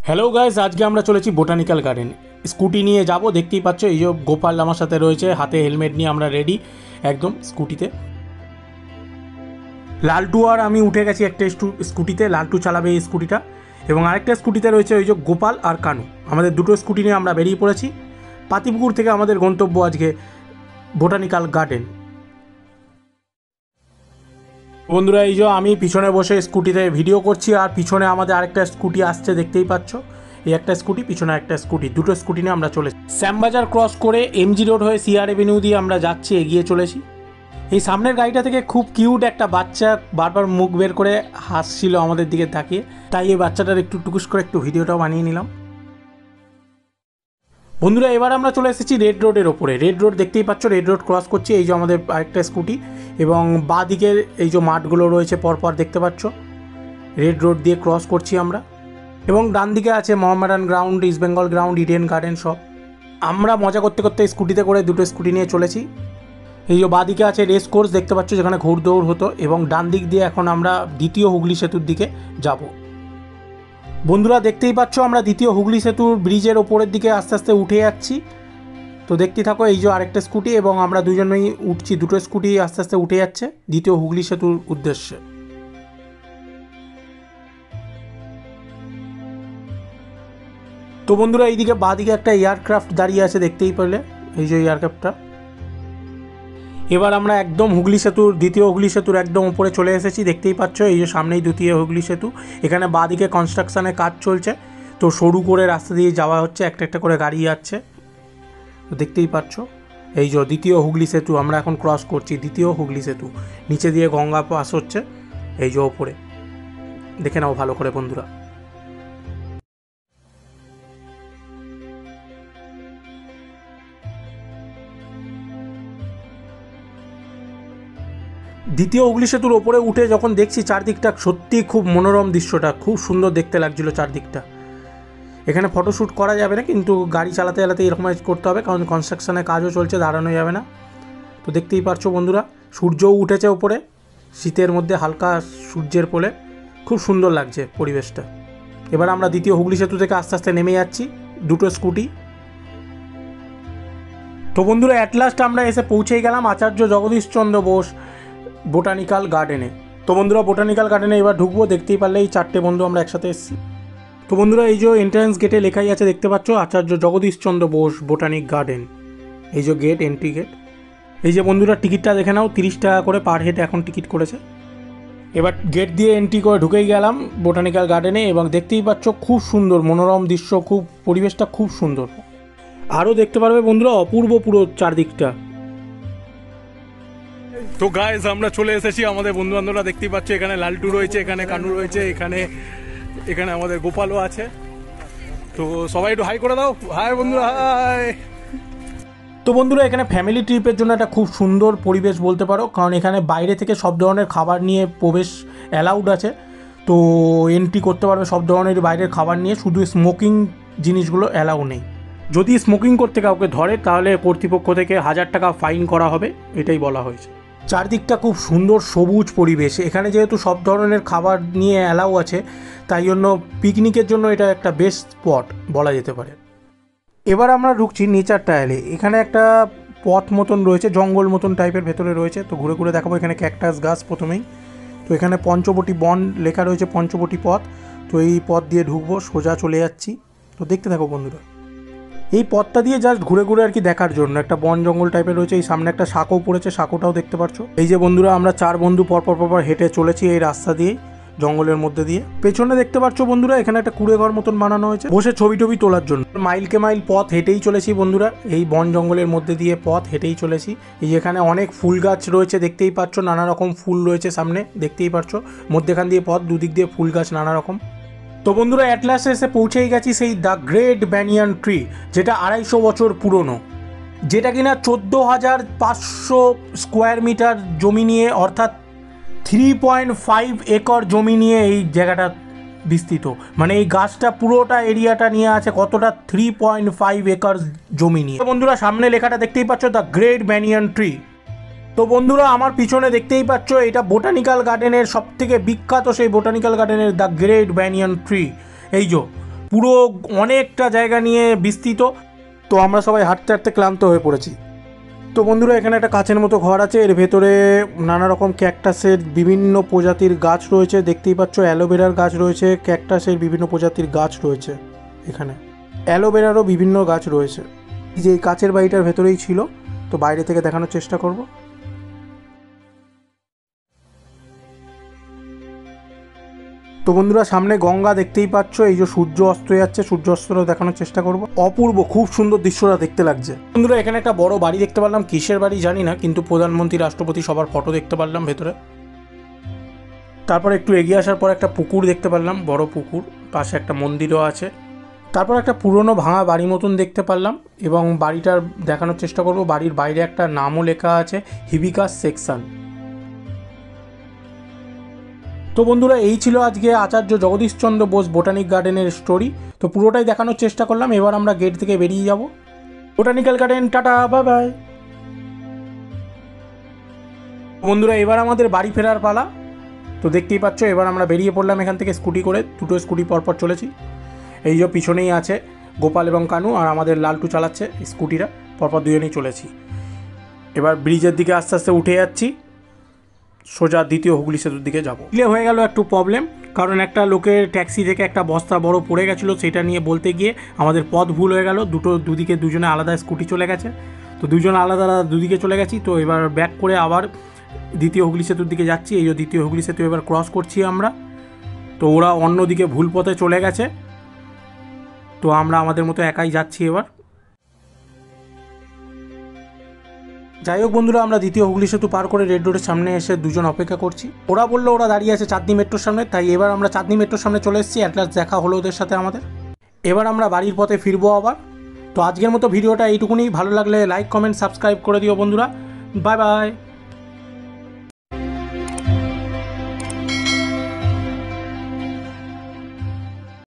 Hello guys, আজকে আমরা চলেছি বোটানিক্যাল গার্ডেন। স্কুটি নিয়ে যাব, দেখতেই পাচ্ছ। এই যে গোপাল আমার সাথে রয়েছে, হাতে হেলমেট নিয়ে আমরা রেডি একদম স্কুটিতে। লালটু আর আমি উঠে গেছি একটা স্কুটিতে, লালটু চালাবে এই স্কুটিটা, এবং আরেকটা স্কুটিতে রয়েছে ওই যে গোপাল আর কানু। আমাদের দুটো স্কুটি নিয়ে আমরা বেরিয়ে পড়েছি। পাতিপুকুর থেকে আমাদের গন্তব্য আজকে বোটানিক্যাল গার্ডেন। বন্ধুরা, এই যে আমি পিছনে বসে স্কুটিতে ভিডিও করছি, আর পিছনে আমাদের আরেকটা স্কুটি আসছে, দেখতেই পাচ্ছ। এই একটা স্কুটি, পিছনে একটা স্কুটি, দুটো স্কুটি নিয়ে আমরা চলেছি। শ্যামবাজার ক্রস করে এমজি রোড হয়ে সিআর এভিনিউ দিয়ে আমরা যাচ্ছি, এগিয়ে চলেছি। এই সামনের গাড়িটা থেকে খুব কিউট একটা বাচ্চা বারবার মুখ বের করে হাসছিল আমাদের দিকে তাকিয়ে, তাই এই বাচ্চাটার একটু টুকুস করে একটু ভিডিওটাও বানিয়ে নিলাম। বন্ধুরা, এবার আমরা চলে এসেছি রেড রোডের ওপরে। রেড রোড দেখতেই পাচ্ছ, রেড রোড ক্রস করছি। এই যে আমাদের আরেকটা স্কুটি, এবং বাঁ দিকের এই যে মাঠগুলো রয়েছে পরপর দেখতে পাচ্ছ। রেড রোড দিয়ে ক্রস করছি আমরা, এবং ডান দিকে আছে Mohammedan ground, east Bengal ground, Eden garden সব। আমরা মজা করতে করতে স্কুটিতে করে দুটো স্কুটি নিয়ে চলেছি। এই যে বাঁ দিকে আছে রেস কোর্স দেখতে পাচ্ছ, যেখানে ঘোড়দৌড় হতো, এবং ডান দিক দিয়ে এখন আমরা দ্বিতীয় হুগলি সেতুর দিকে যাব। বন্ধুরা, দেখতেই পাচ্ছ আমরা দ্বিতীয় হুগলি সেতুর ব্রিজের ওপরের দিকে আস্তে আস্তে উঠে যাচ্ছি। তো দেখতে থাকো। এই যে আরেকটা স্কুটি, এবং আমরা দুজনেই উঠছি, দুটো স্কুটি আস্তে আস্তে উঠে যাচ্ছে দ্বিতীয় হুগলি সেতুর উদ্দেশ্যে। তো বন্ধুরা, এইদিকে বাঁদিকে একটা এয়ারক্রাফট দাঁড়িয়ে আছে, দেখতেই পেলে এই যে এয়ারক্রাফটটা। এবার আমরা একদম হুগলি সেতুর, দ্বিতীয় হুগলি সেতুর একদম উপরে চলে এসেছি, দেখতেই পাচ্ছ। এই যে সামনেই দ্বিতীয় হুগলি সেতু। এখানে বাঁদিকে কনস্ট্রাকশনের কাজ চলছে, তো সরু করে রাস্তা দিয়ে যাওয়া হচ্ছে, একটা একটা করে গাড়ি যাচ্ছে, তো দেখতেই পাচ্ছ। এই যে দ্বিতীয় হুগলি সেতু আমরা এখন ক্রস করছি, দ্বিতীয় হুগলি সেতু। নিচে দিয়ে গঙ্গা পাস হচ্ছে, এই যে ওপরে দেখে নাও ভালো করে বন্ধুরা। দ্বিতীয় হুগলি সেতুর ওপরে উঠে যখন দেখছি চারদিকটা, সত্যি খুব মনোরম দৃশ্যটা, খুব সুন্দর দেখতে লাগছিল চারদিকটা। এখানে ফটোশ্যুট করা যাবে না, কিন্তু গাড়ি চালাতে চালাতে এরকম করতে হবে, কারণ কনস্ট্রাকশনের কাজও চলছে, দাঁড়ানো যাবে না। তো দেখতেই পারছো বন্ধুরা, সূর্যও উঠেছে ওপরে, শীতের মধ্যে হালকা সূর্যের কোলে, খুব সুন্দর লাগছে পরিবেশটা। এবার আমরা দ্বিতীয় হুগলি সেতু থেকে আস্তে আস্তে নেমে যাচ্ছি, দুটো স্কুটি। তো বন্ধুরা, অ্যাট লাস্ট আমরা এসে পৌঁছেই গেলাম আচার্য জগদীশচন্দ্র বোস বোটানিক্যাল গার্ডেনে। তো বন্ধুরা, বোটানিক্যাল গার্ডেনে এবার ঢুকবো। দেখতেই পারলে এই চারটে বন্ধু আমরা একসাথে এসেছি। তো বন্ধুরা, এই যে এন্ট্রান্স গেটে লেখাই আছে, দেখতে পাচ্ছ, আচার্য জগদীশচন্দ্র বোস বোটানিক গার্ডেন। এই যে গেট, এন্ট্রি গেট। এই যে বন্ধুরা, টিকিটটা দেখে নাও, 30 টাকা করে পার হেড এখন টিকিট করেছে। এবার গেট দিয়ে এন্ট্রি করে ঢুকেই গেলাম বোটানিক্যাল গার্ডেনে, এবং দেখতেই পাচ্ছ খুব সুন্দর মনোরম দৃশ্য, খুব পরিবেশটা খুব সুন্দর। আরও দেখতে পারবে বন্ধুরা, অপূর্ব পুরো চারদিকটা। তো গাইস, আমরা চলে এসেছি, আমাদের বন্ধু বান্ধবরা দেখতেই পাচ্ছ, এখানে লালটু রয়েছে, এখানে কানু রয়েছে, এখানে এখানে আমাদের গোপালও আছে। তো সবাই একটু হাই করে দাও। হাই বন্ধুরা, হাই। তো বন্ধুরা, এখানে ফ্যামিলি ট্রিপের জন্য একটা খুব সুন্দর পরিবেশ বলতে পারো, কারণ এখানে বাইরে থেকে সব ধরনের খাবার নিয়ে প্রবেশ অ্যালাউড আছে। তো এন্ট্রি করতে পারবে সব ধরনের বাইরের খাবার নিয়ে, শুধু স্মোকিং জিনিসগুলো অ্যালাউ নেই। যদি স্মোকিং করতে কাউকে ধরে, তাহলে কর্তৃপক্ষ থেকে 1000 টাকা ফাইন করা হবে, এটাই বলা হয়েছে। চারদিকটা খুব সুন্দর সবুজ পরিবেশ। এখানে যেহেতু সব ধরনের খাবার নিয়ে অ্যালাউ আছে, তাই জন্য পিকনিকের জন্য এটা একটা বেস্ট স্পট বলা যেতে পারে। এবার আমরা ঢুকছি নেচার ট্রায়ালে। এখানে একটা পথ মতন রয়েছে, জঙ্গল মতন টাইপের ভেতরে রয়েছে, তো ঘুরে ঘুরে দেখাবো। এখানে ক্যাকটাস গাছ প্রথমেই, তো এখানে পঞ্চবটি বন লেখা রয়েছে, পঞ্চবটি পথ। তো এই পথ দিয়ে ঢুকবো, সোজা চলে যাচ্ছি। তো দেখতে থাকো বন্ধুরা। এই পথটা দিয়ে জাস্ট ঘুরে ঘুরে আর কি দেখার জন্য, একটা বন জঙ্গল টাইপের রয়েছে। এই সামনে একটা সাঁকো পড়েছে, সাঁকোটাও দেখতে পাচ্ছ। এই যে বন্ধুরা, আমরা 4 বন্ধু পরপর হেঁটে চলেছি এই রাস্তা দিয়ে, জঙ্গলের মধ্যে দিয়ে। পেছনে দেখতে পাচ্ছ বন্ধুরা, এখানে একটা কুড়ে ঘর মতন বানানো হয়েছে, বসে ছবি টবি তোলার জন্য। মাইলকে মাইল পথ হেঁটেই চলেছি বন্ধুরা, এই বন জঙ্গলের মধ্যে দিয়ে পথ হেঁটেই চলেছি। এই এখানে অনেক ফুল গাছ রয়েছে, দেখতেই পাচ্ছ, নানা রকম ফুল রয়েছে সামনে, দেখতেই পাচ্ছ। মধ্যেখান দিয়ে পথ, দুদিক দিয়ে ফুল গাছ নানা রকম। তো বন্ধুরা, অ্যাটলাসে এসে পৌঁছেই গেছি সেই দ্য গ্রেট ব্যানিয়ান ট্রি, যেটা 250 বছর পুরনো, যেটা কিনা 14,500 স্কোয়ার মিটার জমি নিয়ে, অর্থাৎ 3.5 একর জমি নিয়ে এই জায়গাটা বিস্তৃত। মানে এই গাছটা পুরোটা এরিয়াটা নিয়ে আছে কতটা, 3.5 একর জমি নিয়ে। বন্ধুরা, সামনে লেখাটা দেখতেই পাচ্ছ, দ্য গ্রেট ব্যানিয়ান ট্রি। তো বন্ধুরা, আমার পিছনে দেখতেই পাচ্ছ, এটা বোটানিক্যাল গার্ডেনের সব থেকে বিখ্যাত সেই বোটানিক্যাল গার্ডেনের দ্য গ্রেট ব্যানিয়ান ট্রি। এই যে পুরো অনেকটা জায়গা নিয়ে বিস্তৃত। তো আমরা সবাই হাঁটতে হাঁটতে ক্লান্ত হয়ে পড়েছি। তো বন্ধুরা এখানে একটা কাচের মতো ঘর আছে, এর ভেতরে নানা রকম ক্যাকটাসের বিভিন্ন প্রজাতির গাছ রয়েছে, দেখতেই পাচ্ছ অ্যালোভেরার গাছ রয়েছে, ক্যাকটাসের বিভিন্ন প্রজাতির গাছ রয়েছে, এখানে অ্যালোভেরারও বিভিন্ন গাছ রয়েছে। এই যে এই কাচের বাড়িটার ভেতরেই ছিল, তো বাইরে থেকে দেখানোর চেষ্টা করব। তো বন্ধুরা সামনে গঙ্গা দেখতেই পাচ্ছ, এই যে সূর্য অস্ত যাচ্ছে, সূর্য অস্তটাও দেখানোর চেষ্টা করব। অপূর্ব, খুব সুন্দর দৃশ্যটা দেখতে লাগছে। বন্ধুরা এখানে একটা বড় বাড়ি দেখতে পারলাম, কিসের বাড়ি জানি না, কিন্তু প্রধানমন্ত্রী রাষ্ট্রপতি সবার ফটো দেখতে পারলাম ভেতরে। তারপর একটু এগিয়ে আসার পর একটা পুকুর দেখতে পারলাম, বড় পুকুর, পাশে একটা মন্দিরও আছে। তারপর একটা পুরনো ভাঙা বাড়ি মতন দেখতে পারলাম, এবং বাড়িটার দেখানোর চেষ্টা করব। বাড়ির বাইরে একটা নামও লেখা আছে, হিবিকাস সেকশন। তো বন্ধুরা এই ছিল আজকে আচার্য জগদীশচন্দ্র বোস বোটানিক গার্ডেনের স্টোরি। তো পুরোটাই দেখানোর চেষ্টা করলাম। এবার আমরা গেট থেকে বেরিয়ে যাব। Botanical garden, tata, bye bye. বন্ধুরা এবার আমাদের বাড়ি ফেরার পালা। তো দেখতেই পাচ্ছ এবার আমরা বেরিয়ে পড়লাম এখান থেকে স্কুটি করে, দুটো স্কুটি পরপর চলেছি। এই যে পিছনেই আছে গোপাল এবং কানু, আর আমাদের লালটু চালাচ্ছে স্কুটিটা, পরপর দুজনেই চলেছি। এবার ব্রিজের দিকে আস্তে আস্তে উঠে যাচ্ছি, সোজা দ্বিতীয় হুগলি সেতুর দিকে যাব। ডিলে হয়ে গেল একটু প্রবলেম, কারণ একটা লোকের ট্যাক্সি থেকে একটা বস্তা বড় পড়ে গেছিলো, সেটা নিয়ে বলতে গিয়ে আমাদের পথ ভুল হয়ে গেল। দুদিকে দুজনে আলাদা স্কুটি চলে গেছে, তো দুজন আলাদা আলাদা দুদিকে চলে গেছি। তো এবার ব্যাক করে আবার দ্বিতীয় হুগলি সেতুর দিকে যাচ্ছি। এই যে দ্বিতীয় হুগলি সেতু এবার ক্রস করছি আমরা। তো ওরা অন্যদিকে ভুল পথে চলে গেছে, তো আমরা আমাদের মতো একাই যাচ্ছি এবার। যাই হোক বন্ধুরা, আমরা দ্বিতীয় হুগলি সেতু পার করে রেড রোডের সামনে এসে দুজন অপেক্ষা করছি। ওরা বললো ওরা দাঁড়িয়ে আছে চাঁদনি মেট্রোর সামনে, তাই এবার আমরা চাঁদনি মেট্রোর সামনে চলে এসেছি। অ্যাট লাস্ট দেখা হলো ওদের সাথে আমাদের। এবার আমরা বাড়ির পথে ফিরবো আবার। তো আজকের মতো ভিডিওটা এইটুকুনি। ভালো লাগলে লাইক, কমেন্ট, সাবস্ক্রাইব করে দিও বন্ধুরা। Bye bye.